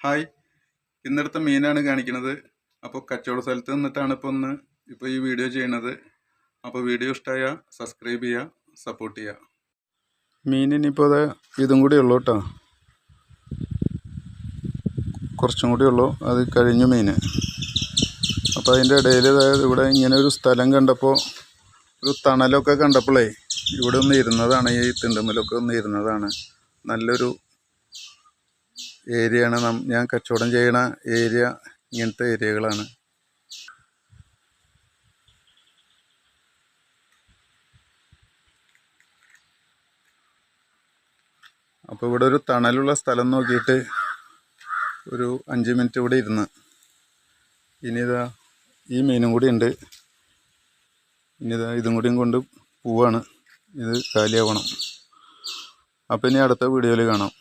Hi, ഇന്നെടുത്ത മീനാണ് കാണിക്കുന്നത്. അപ്പോൾ കച്ചവട സ്ഥലത്ത് നിന്നിട്ടാണ് ഇപ്പോൾ ഈ വീഡിയോ ചെയ്യണത്. അപ്പോൾ വീഡിയോ ഇഷ്ടമായ സബ്സ്ക്രൈബ് ചെയ്യുക, സപ്പോർട്ട് ചെയ്യുക. മീൻ ഇനിയിപ്പോൾ ഇതും കൂടി ഉള്ളൂ കേട്ടോ, കുറച്ചും കൂടി ഉള്ളൂ, അത് കഴിഞ്ഞു മീൻ. അപ്പോൾ അതിൻ്റെ ഇടയിൽ ഇവിടെ ഇങ്ങനെ ഒരു സ്ഥലം കണ്ടപ്പോൾ, ഒരു തണലൊക്കെ കണ്ടപ്പോഴേ ഇവിടെ ഒന്ന് ഇരുന്നതാണ്, ഈ തിണ്ടുമ്മലൊക്കെ ഒന്ന് ഇരുന്നതാണ്. നല്ലൊരു ഏരിയയാണ്. ഞാൻ കച്ചവടം ചെയ്യണ ഏരിയ ഇങ്ങനത്തെ ഏരിയകളാണ്. അപ്പോൾ ഇവിടെ ഒരു തണലുള്ള സ്ഥലം നോക്കിയിട്ട് ഒരു 5 മിനിറ്റ് ഇവിടെ ഇരുന്ന്, ഇനിയിതാ ഈ മീനും കൂടി ഉണ്ട്. ഇനിയിതാ ഇതും കൂടിയും കൊണ്ട് പോവാണ്, ഇത് കാലിയാവണം. അപ്പോൾ ഇനി അടുത്ത വീഡിയോയിൽ കാണാം.